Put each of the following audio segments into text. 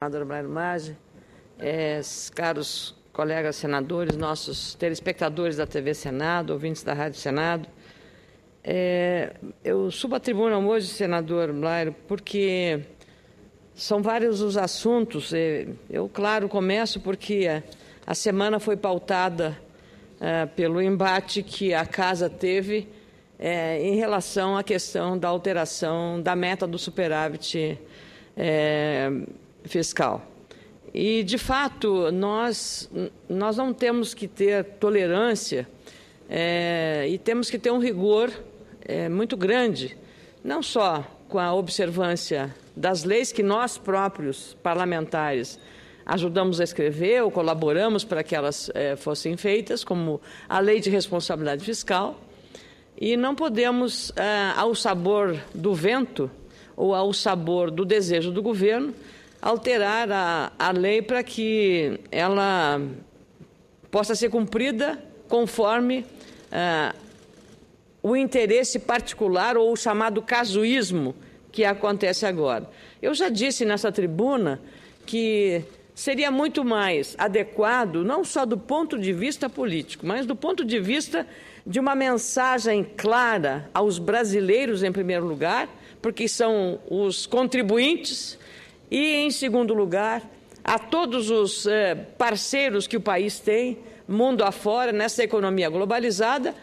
Senadora Blairo Maggi, caros colegas senadores, nossos telespectadores da TV Senado, ouvintes da Rádio Senado, eu subo à tribuna hoje, senador Blairo, porque são vários os assuntos. Eu, claro, começo porque a semana foi pautada pelo embate que a Casa teve em relação à questão da alteração da meta do superávit fiscal. E, de fato, nós não temos que ter tolerância e temos que ter um rigor muito grande, não só com a observância das leis que nós próprios, parlamentares, ajudamos a escrever ou colaboramos para que elas fossem feitas, como a Lei de Responsabilidade Fiscal, e não podemos, ao sabor do vento ou ao sabor do desejo do governo, alterar a lei para que ela possa ser cumprida conforme o interesse particular ou o chamado casuísmo que acontece agora. Eu já disse nessa tribuna que seria muito mais adequado, não só do ponto de vista político, mas do ponto de vista de uma mensagem clara aos brasileiros, em primeiro lugar, porque são os contribuintes, e, em segundo lugar, a todos os parceiros que o país tem, mundo afora, nessa economia globalizada,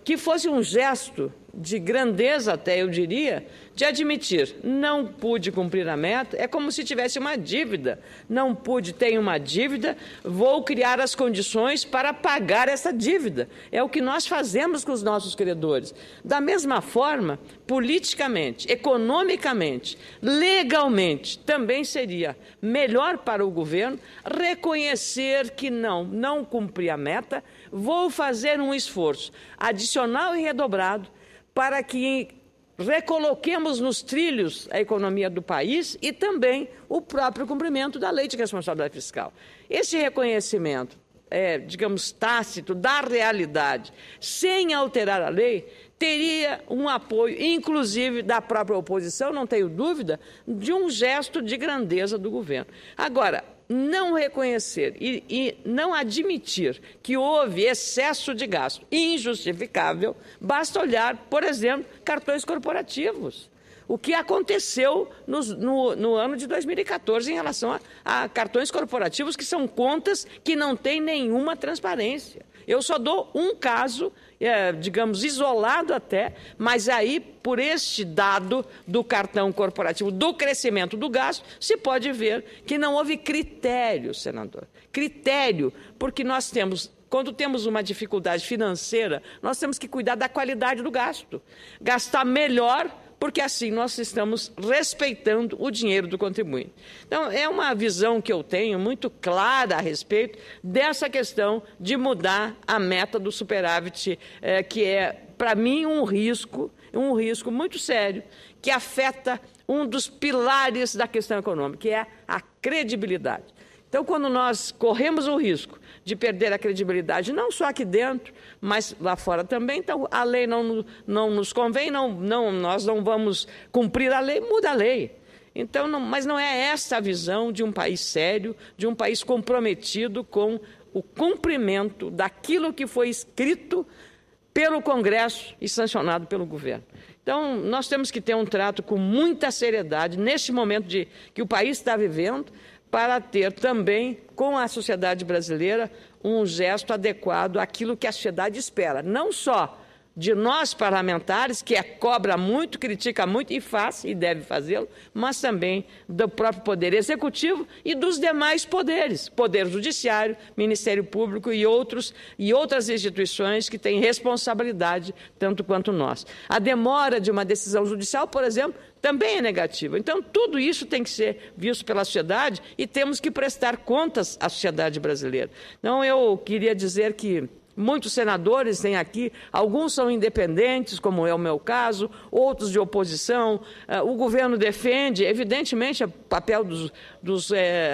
que fosse um gesto de grandeza, até eu diria, de admitir, não pude cumprir a meta, é como se tivesse uma dívida, não pude, tenho uma dívida, vou criar as condições para pagar essa dívida. É o que nós fazemos com os nossos credores. Da mesma forma, politicamente, economicamente, legalmente, também seria melhor para o governo reconhecer que não cumpri a meta, vou fazer um esforço adicional e redobrado para que recoloquemos nos trilhos a economia do país e também o próprio cumprimento da Lei de Responsabilidade Fiscal. Esse reconhecimento, digamos, tácito da realidade, sem alterar a lei, teria um apoio, inclusive da própria oposição, não tenho dúvida, de um gesto de grandeza do governo. Agora, não reconhecer e não admitir que houve excesso de gasto injustificável, basta olhar, por exemplo, cartões corporativos. O que aconteceu no ano de 2014 em relação a cartões corporativos, que são contas que não têm nenhuma transparência. Eu só dou um caso, digamos, isolado até, mas aí, por este dado do cartão corporativo, do crescimento do gasto, se pode ver que não houve critério, senador. Critério, porque nós temos, quando temos uma dificuldade financeira, nós temos que cuidar da qualidade do gasto. Gastar melhor, porque assim nós estamos respeitando o dinheiro do contribuinte. Então, é uma visão que eu tenho muito clara a respeito dessa questão de mudar a meta do superávit, que é, para mim, um risco muito sério, que afeta um dos pilares da questão econômica, que é a credibilidade. Então, quando nós corremos o risco de perder a credibilidade, não só aqui dentro, mas lá fora também, então a lei não nos convém, nós não vamos cumprir a lei, muda a lei. Então, mas não é essa a visão de um país sério, de um país comprometido com o cumprimento daquilo que foi escrito pelo Congresso e sancionado pelo governo. Então, nós temos que ter um trato com muita seriedade neste momento que o país está vivendo, para ter também, com a sociedade brasileira, um gesto adequado àquilo que a sociedade espera. Não só de nós parlamentares, que cobra muito, critica muito e faz, e deve fazê-lo, mas também do próprio Poder Executivo e dos demais poderes, Poder Judiciário, Ministério Público e outras instituições que têm responsabilidade tanto quanto nós. A demora de uma decisão judicial, por exemplo, também é negativa. Então, tudo isso tem que ser visto pela sociedade e temos que prestar contas à sociedade brasileira. Então, eu queria dizer que muitos senadores têm aqui, alguns são independentes, como é o meu caso, outros de oposição. O governo defende, evidentemente, o papel dos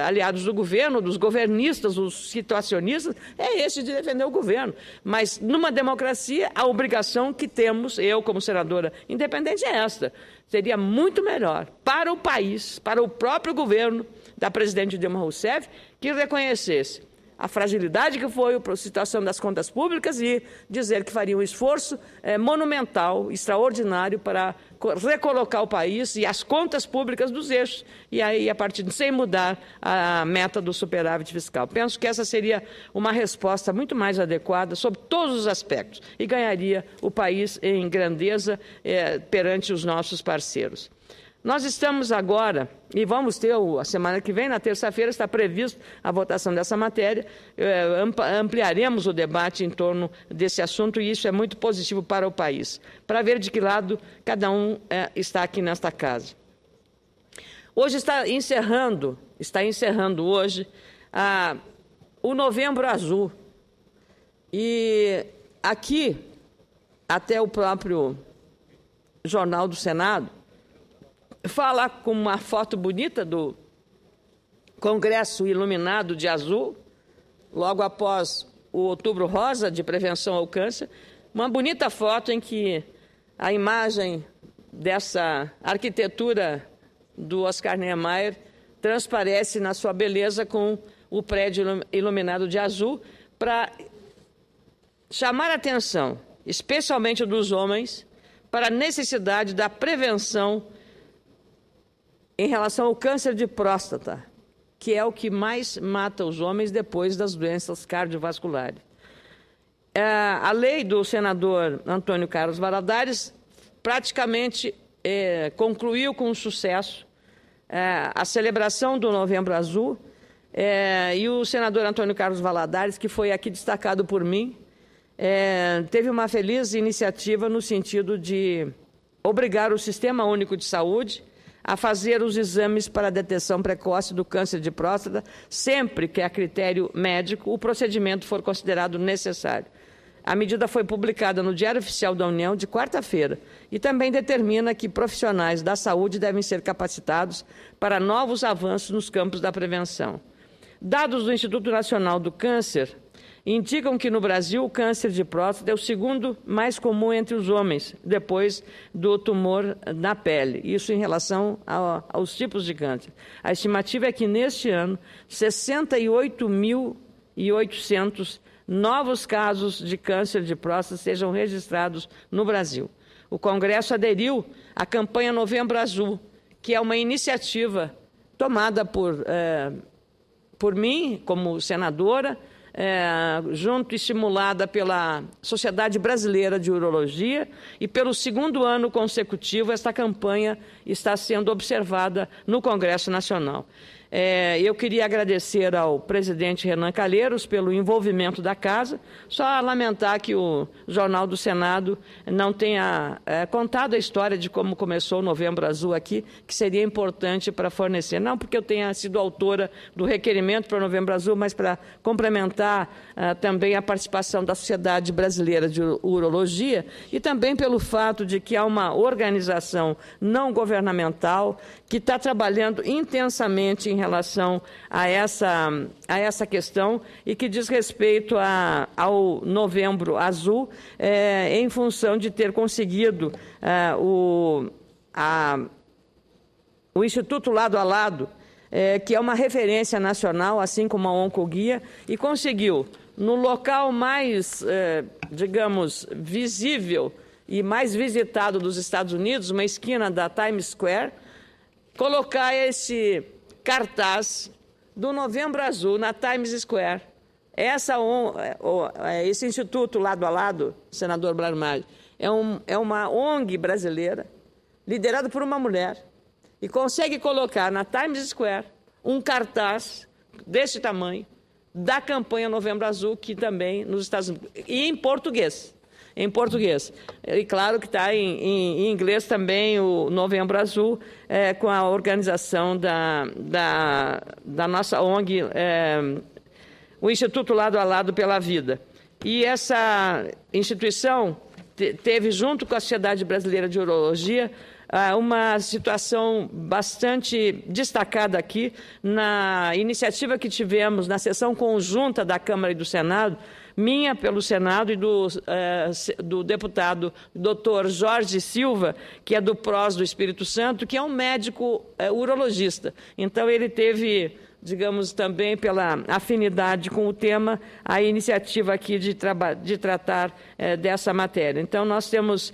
aliados do governo, dos governistas, dos situacionistas, é esse de defender o governo. Mas, numa democracia, a obrigação que temos, eu como senadora independente, é esta. Seria muito melhor para o país, para o próprio governo, da presidente Dilma Rousseff, que reconhecesse a fragilidade que foi a situação das contas públicas e dizer que faria um esforço monumental, extraordinário, para recolocar o país e as contas públicas dos eixos, e aí, a partir de sem mudar a meta do superávit fiscal. Penso que essa seria uma resposta muito mais adequada sobre todos os aspectos e ganharia o país em grandeza perante os nossos parceiros. Nós estamos agora, e vamos ter a semana que vem, na terça-feira, está previsto a votação dessa matéria, ampliaremos o debate em torno desse assunto e isso é muito positivo para o país, para ver de que lado cada um está aqui nesta casa. Hoje está encerrando hoje o Novembro Azul. E aqui, até o próprio Jornal do Senado, fala com uma foto bonita do Congresso iluminado de azul, logo após o Outubro Rosa de prevenção ao câncer, uma bonita foto em que a imagem dessa arquitetura do Oscar Niemeyer transparece na sua beleza com o prédio iluminado de azul, para chamar a atenção, especialmente dos homens, para a necessidade da prevenção em relação ao câncer de próstata, que é o que mais mata os homens depois das doenças cardiovasculares. A lei do senador Antônio Carlos Valadares praticamente concluiu com sucesso a celebração do Novembro Azul, e o senador Antônio Carlos Valadares, que foi aqui destacado por mim, teve uma feliz iniciativa no sentido de obrigar o Sistema Único de Saúde a fazer os exames para a detecção precoce do câncer de próstata, sempre que, a critério médico, o procedimento for considerado necessário. A medida foi publicada no Diário Oficial da União de quarta-feira e também determina que profissionais da saúde devem ser capacitados para novos avanços nos campos da prevenção. Dados do Instituto Nacional do Câncer indicam que no Brasil o câncer de próstata é o segundo mais comum entre os homens, depois do tumor na pele, isso em relação aos tipos de câncer. A estimativa é que neste ano 68.800 novos casos de câncer de próstata sejam registrados no Brasil. O Congresso aderiu à campanha Novembro Azul, que é uma iniciativa tomada por mim, como senadora, junto estimulada pela Sociedade Brasileira de Urologia, e pelo segundo ano consecutivo esta campanha está sendo observada no Congresso Nacional. Eu queria agradecer ao presidente Renan Calheiros pelo envolvimento da casa, só lamentar que o Jornal do Senado não tenha contado a história de como começou o Novembro Azul aqui, que seria importante para fornecer, não porque eu tenha sido autora do requerimento para o Novembro Azul, mas para complementar também a participação da Sociedade Brasileira de Urologia e também pelo fato de que há uma organização não governamental que está trabalhando intensamente em relação a essa questão e que diz respeito ao Novembro Azul, em função de ter conseguido o Instituto Lado a Lado, que é uma referência nacional, assim como a Oncoguia, e conseguiu, no local mais, digamos, visível e mais visitado dos Estados Unidos, uma esquina da Times Square, colocar esse cartaz do Novembro Azul na Times Square. Esse Instituto Lado a Lado, senador Blarmaggi, é uma ONG brasileira, liderada por uma mulher, e consegue colocar na Times Square um cartaz desse tamanho da campanha Novembro Azul, que também nos Estados Unidos, e em português. E claro que está em inglês também o Novembro Azul, com a organização da nossa ONG, o Instituto Lado a Lado pela Vida. E essa instituição teve, junto com a Sociedade Brasileira de Urologia, uma situação bastante destacada aqui na iniciativa que tivemos na sessão conjunta da Câmara e do Senado minha pelo Senado e do deputado Dr. Jorge Silva, que é do PROS do Espírito Santo, que é um médico urologista. Então, ele teve, digamos, também pela afinidade com o tema, a iniciativa aqui de tratar dessa matéria. Então, nós temos,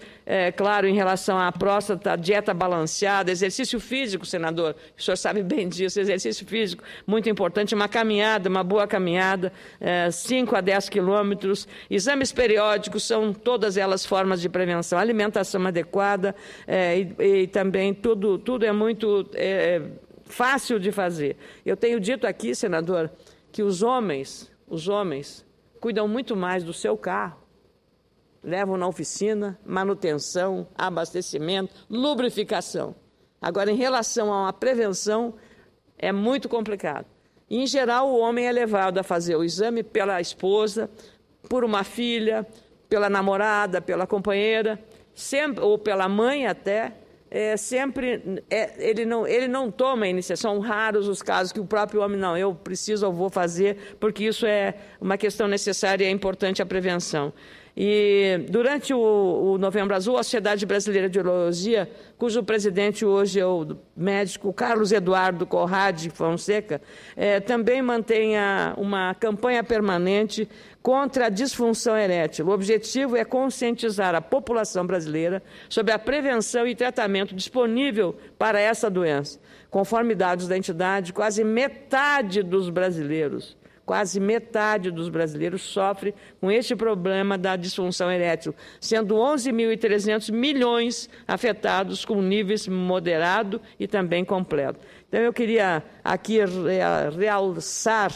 claro, em relação à próstata, dieta balanceada, exercício físico, senador, o senhor sabe bem disso, exercício físico, muito importante, uma caminhada, uma boa caminhada, 5 a 10 quilômetros, exames periódicos, são todas elas formas de prevenção, alimentação adequada e também tudo é muito fácil de fazer. Eu tenho dito aqui, senador, que os homens cuidam muito mais do seu carro, levam na oficina, manutenção, abastecimento, lubrificação. Agora, em relação a uma prevenção, é muito complicado. Em geral, o homem é levado a fazer o exame pela esposa, por uma filha, pela namorada, pela companheira, sempre, ou pela mãe até. Ele não toma a iniciação, são raros os casos que o próprio homem, não, eu preciso ou vou fazer, porque isso é uma questão necessária e é importante a prevenção. E durante o Novembro Azul, a Sociedade Brasileira de Urologia, cujo presidente hoje é o médico Carlos Eduardo Corrade Fonseca, também mantém uma campanha permanente contra a disfunção erétil. O objetivo é conscientizar a população brasileira sobre a prevenção e tratamento disponível para essa doença. Conforme dados da entidade, quase metade dos brasileiros sofre com este problema da disfunção erétil, sendo 11.300 milhões afetados com níveis moderado e também completo. Então, eu queria aqui realçar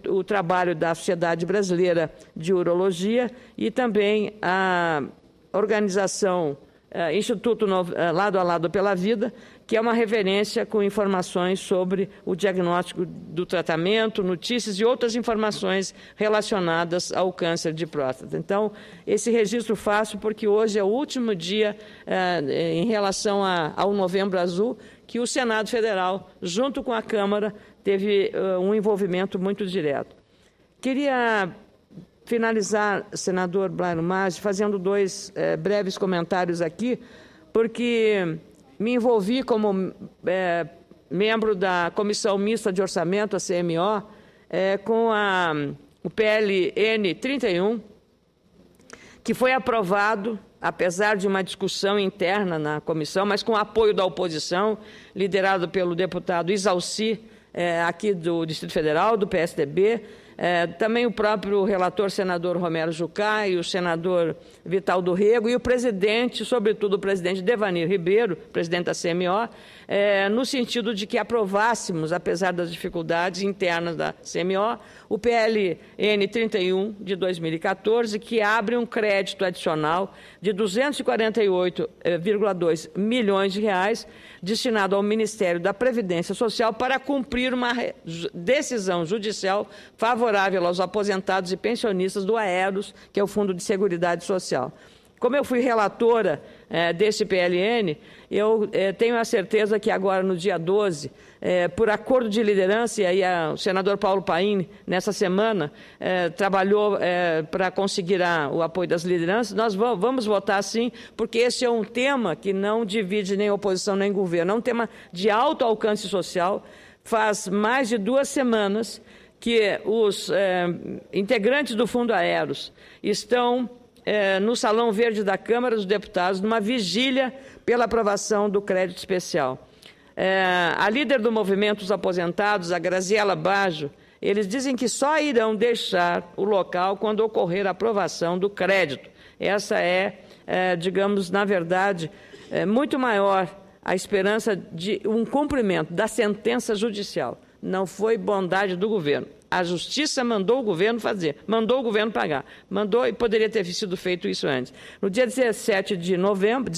o trabalho da Sociedade Brasileira de Urologia e também a organização Instituto Lado a Lado pela Vida, que é uma referência com informações sobre o diagnóstico do tratamento, notícias e outras informações relacionadas ao câncer de próstata. Então, esse registro faço porque hoje é o último dia em relação ao Novembro Azul, que o Senado Federal, junto com a Câmara, teve um envolvimento muito direto. Queria finalizar, senador Blairo Maggi, fazendo 2 breves comentários aqui, porque me envolvi como membro da Comissão Mista de Orçamento, a CMO, com o PLN 31, que foi aprovado, apesar de uma discussão interna na comissão, mas com apoio da oposição, liderado pelo deputado Isalci, aqui do Distrito Federal, do PSDB, também o próprio relator, senador Romero Jucá, e o senador Vital do Rego, e o presidente, sobretudo o presidente Devanir Ribeiro, presidente da CMO, no sentido de que aprovássemos, apesar das dificuldades internas da CMO, o PLN 31 de 2014, que abre um crédito adicional de R$ 248,2 milhões de reais, destinado ao Ministério da Previdência Social para cumprir uma decisão judicial favorável aos aposentados e pensionistas do AEROS, que é o Fundo de Seguridade Social. Como eu fui relatora desse PLN, eu tenho a certeza que agora, no dia 12, por acordo de liderança, e aí o senador Paulo Paim, nessa semana, trabalhou para conseguir o apoio das lideranças, nós vamos votar sim, porque esse é um tema que não divide nem oposição nem governo, é um tema de alto alcance social. Faz mais de 2 semanas que os integrantes do Fundo AEROS estão no Salão Verde da Câmara dos Deputados, numa vigília pela aprovação do crédito especial. A líder do movimento dos aposentados, a Graziela Baggio, eles dizem que só irão deixar o local quando ocorrer a aprovação do crédito. Essa digamos, na verdade, muito maior a esperança de um cumprimento da sentença judicial. Não foi bondade do governo. A Justiça mandou o governo fazer, mandou o governo pagar, mandou e poderia ter sido feito isso antes. No dia 19 de novembro,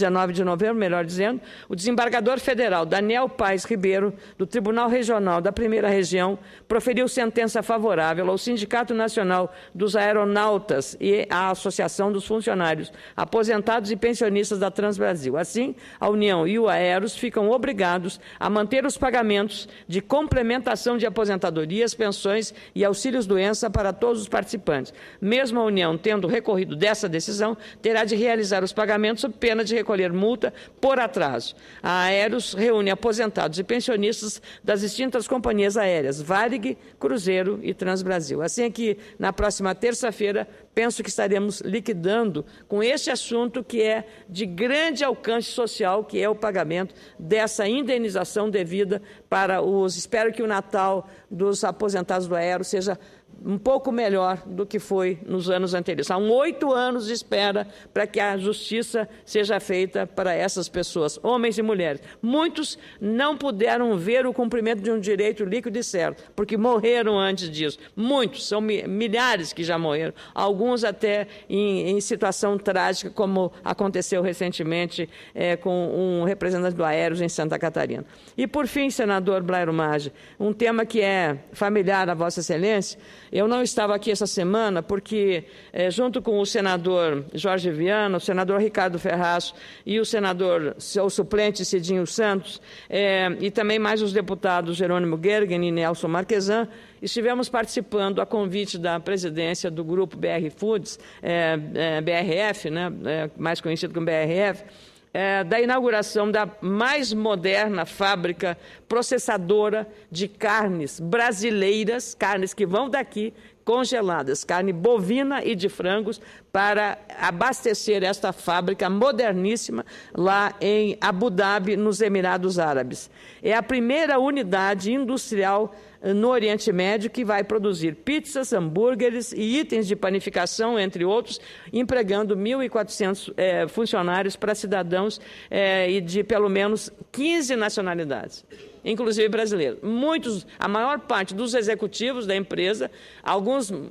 melhor dizendo, o desembargador federal Daniel Paes Ribeiro, do Tribunal Regional da Primeira Região, proferiu sentença favorável ao Sindicato Nacional dos Aeronautas e à Associação dos Funcionários Aposentados e Pensionistas da Transbrasil. Assim, a União e o AEROS ficam obrigados a manter os pagamentos de complementação de aposentadorias, pensões e auxílios-doença para todos os participantes. Mesmo a União tendo recorrido dessa decisão, terá de realizar os pagamentos sob pena de recolher multa por atraso. A Aeros reúne aposentados e pensionistas das distintas companhias aéreas, Varig, Cruzeiro e Transbrasil. Assim é que, na próxima terça-feira, penso que estaremos liquidando com este assunto que é de grande alcance social, que é o pagamento dessa indenização devida para os... Espero que o Natal dos aposentados do Aero seja um pouco melhor do que foi nos anos anteriores. São 8 anos de espera para que a justiça seja feita para essas pessoas, homens e mulheres. Muitos não puderam ver o cumprimento de um direito líquido e certo, porque morreram antes disso. Muitos, são milhares que já morreram, alguns até em situação trágica, como aconteceu recentemente com um representante do Aeros em Santa Catarina. E, por fim, senador Blairo Maggi, um tema que é familiar a Vossa Excelência. Eu não estava aqui essa semana porque, junto com o senador Jorge Viana, o senador Ricardo Ferraz e o senador, seu suplente Cidinho Santos, e também mais os deputados Jerônimo Gergen e Nelson Marquesan, estivemos participando a convite da presidência do grupo BR Foods, BRF, né, mais conhecido como BRF, da inauguração da mais moderna fábrica processadora de carnes brasileiras, carnes que vão daqui, congeladas, carne bovina e de frangos, para abastecer esta fábrica moderníssima lá em Abu Dhabi, nos Emirados Árabes. É a primeira unidade industrial no Oriente Médio que vai produzir pizzas, hambúrgueres e itens de panificação, entre outros, empregando 1.400 funcionários para cidadãos e de pelo menos 15 nacionalidades, inclusive brasileiros. A maior parte dos executivos da empresa,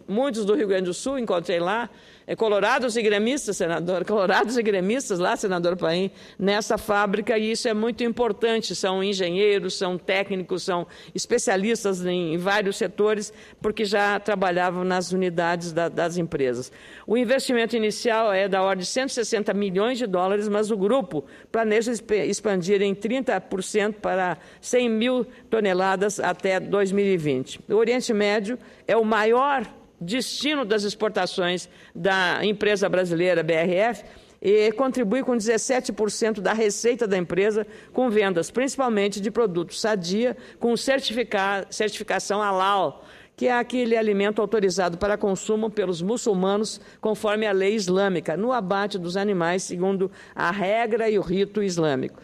muitos do Rio Grande do Sul, encontrei lá, colorados e gremistas, senador, colorados e gremistas lá, senador Paim, nessa fábrica, e isso é muito importante. São engenheiros, são técnicos, são especialistas em vários setores, porque já trabalhavam nas unidades das empresas. O investimento inicial é da ordem de 160 milhões de dólares, mas o grupo planeja expandir em 30% para 100 mil toneladas até 2020. O Oriente Médio é o maior destino das exportações da empresa brasileira BRF e contribui com 17% da receita da empresa com vendas, principalmente de produtos Sadia, com certificação halal, que é aquele alimento autorizado para consumo pelos muçulmanos, conforme a lei islâmica, no abate dos animais, segundo a regra e o rito islâmico.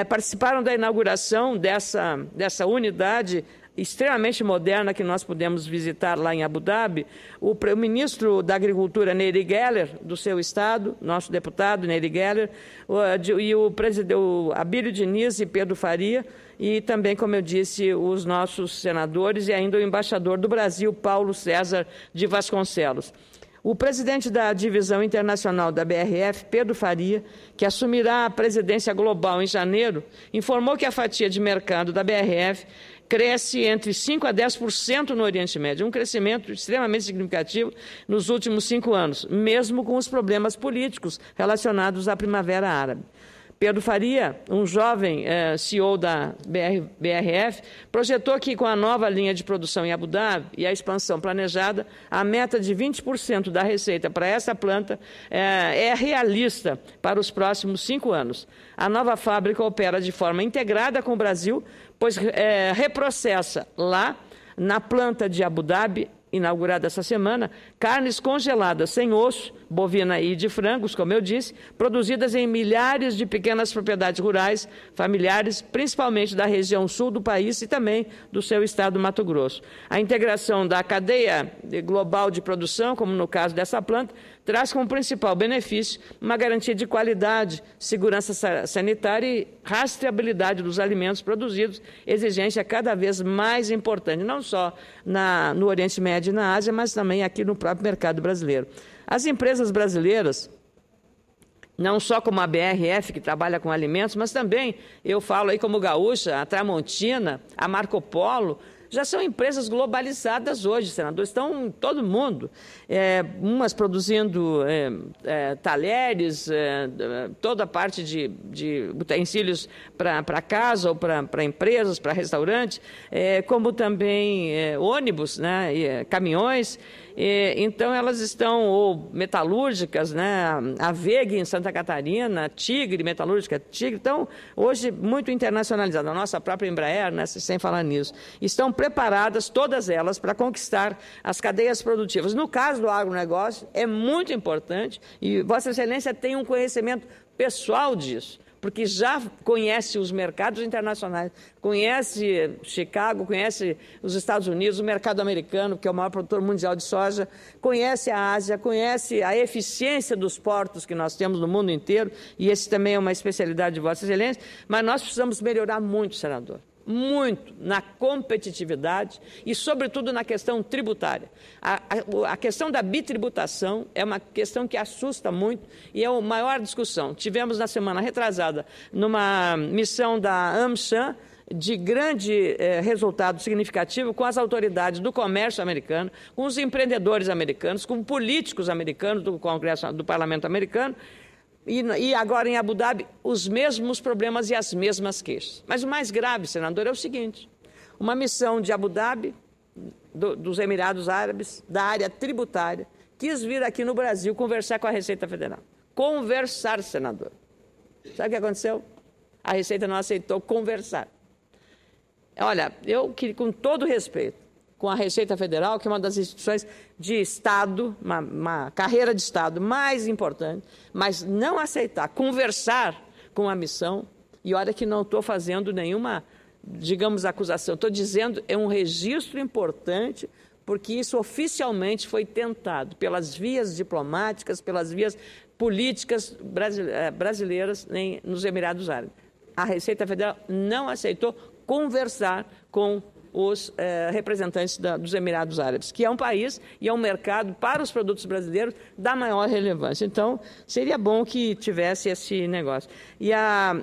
Participaram da inauguração dessa unidade extremamente moderna que nós pudemos visitar lá em Abu Dhabi, o ministro da Agricultura, Nery Geller, do seu estado, nosso deputado, Nery Geller, e o Abílio Diniz e Pedro Faria, e também, como eu disse, os nossos senadores e ainda o embaixador do Brasil, Paulo César de Vasconcelos. O presidente da divisão internacional da BRF, Pedro Faria, que assumirá a presidência global em janeiro, informou que a fatia de mercado da BRF cresce entre 5% a 10% no Oriente Médio, um crescimento extremamente significativo nos últimos 5 anos, mesmo com os problemas políticos relacionados à Primavera Árabe. Pedro Faria, um jovem CEO da BRF, projetou que com a nova linha de produção em Abu Dhabi e a expansão planejada, a meta de 20% da receita para essa planta é realista para os próximos 5 anos. A nova fábrica opera de forma integrada com o Brasil, pois reprocessa lá, na planta de Abu Dhabi, inaugurada essa semana, carnes congeladas sem osso, bovina e de frangos, como eu disse, produzidas em milhares de pequenas propriedades rurais, familiares, principalmente da região sul do país e também do seu estado, Mato Grosso. A integração da cadeia global de produção, como no caso dessa planta, traz como principal benefício uma garantia de qualidade, segurança sanitária e rastreabilidade dos alimentos produzidos, exigência cada vez mais importante, não só no Oriente Médio e na Ásia, mas também aqui no próprio mercado brasileiro. As empresas brasileiras, não só como a BRF, que trabalha com alimentos, mas também, eu falo aí como gaúcha, a Tramontina, a Marco Polo, já são empresas globalizadas hoje, senador, estão em todo mundo, umas produzindo talheres, toda a parte de utensílios para casa ou para empresas, para restaurantes, como também ônibus, né, caminhões. Então, elas estão, ou metalúrgicas, né? A VEG em Santa Catarina, Tigre, metalúrgica Tigre, estão hoje muito internacionalizadas. A nossa própria Embraer, né? Sem falar nisso. Estão preparadas, todas elas, para conquistar as cadeias produtivas. No caso do agronegócio, é muito importante, e Vossa Excelência tem um conhecimento pessoal disso, porque já conhece os mercados internacionais, conhece Chicago, conhece os Estados Unidos, o mercado americano, que é o maior produtor mundial de soja, conhece a Ásia, conhece a eficiência dos portos que nós temos no mundo inteiro, e esse também é uma especialidade de Vossa Excelência, mas nós precisamos melhorar muito, senador. Muito na competitividade e, sobretudo, na questão tributária. A questão da bitributação é uma questão que assusta muito e é a maior discussão. Tivemos na semana retrasada, numa missão da AmCham, de grande resultado significativo com as autoridades do comércio americano, com os empreendedores americanos, com políticos americanos do Congresso, do Parlamento americano, e agora em Abu Dhabi, os mesmos problemas e as mesmas queixas. Mas o mais grave, senador, é o seguinte: uma missão de Abu Dhabi, dos Emirados Árabes, da área tributária, quis vir aqui no Brasil conversar com a Receita Federal. Conversar, senador. Sabe o que aconteceu? A Receita não aceitou conversar. Olha, eu, com todo respeito, com a Receita Federal, que é uma das instituições de Estado, uma carreira de Estado mais importante, mas não aceitar conversar com a missão, e olha que não estou fazendo nenhuma, digamos, acusação, estou dizendo é um registro importante, porque isso oficialmente foi tentado pelas vias diplomáticas, pelas vias políticas brasileiras nos Emirados Árabes. A Receita Federal não aceitou conversar com os representantes dos Emirados Árabes, que é um país e é um mercado para os produtos brasileiros da maior relevância. Então, seria bom que tivesse esse negócio. E a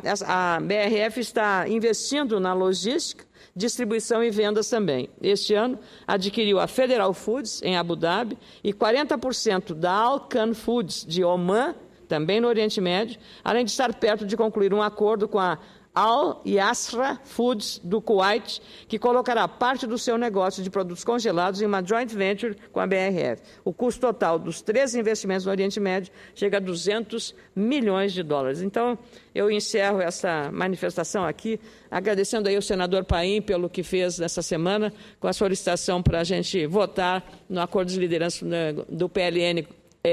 BRF está investindo na logística, distribuição e vendas também. Este ano, adquiriu a Federal Foods, em Abu Dhabi, e 40% da Alcan Foods, de Oman, também no Oriente Médio, além de estar perto de concluir um acordo com a Al Yasra Foods, do Kuwait, que colocará parte do seu negócio de produtos congelados em uma joint venture com a BRF. O custo total dos 3 investimentos no Oriente Médio chega a 200 milhões de dólares. Então, eu encerro essa manifestação aqui, agradecendo aí ao senador Paim pelo que fez nessa semana, com a solicitação para a gente votar no acordo de liderança do PLN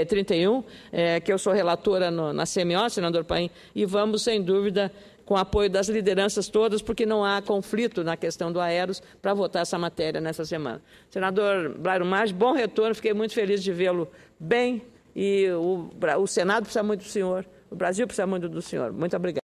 31, que eu sou relatora na CMO, senador Paim, e vamos, sem dúvida, com o apoio das lideranças todas, porque não há conflito na questão do Aeros para votar essa matéria nessa semana. Senador Blairo Maggi, bom retorno, fiquei muito feliz de vê-lo bem, e o Senado precisa muito do senhor, o Brasil precisa muito do senhor. Muito obrigado.